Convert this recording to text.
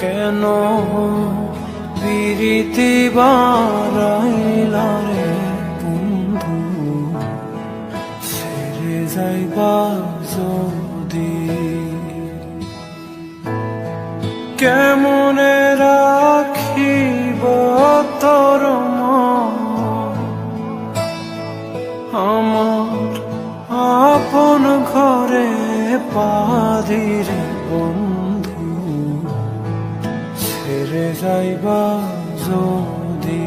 কেন বিরিতি বারাইলা রে বন্ধু, ছেড়ে যাইবা যদি কেমনে রাখিব তোর মন, আমার আপন ঘরে পাদিরে বন্ধু, ছেড়ে যাইবা যদি।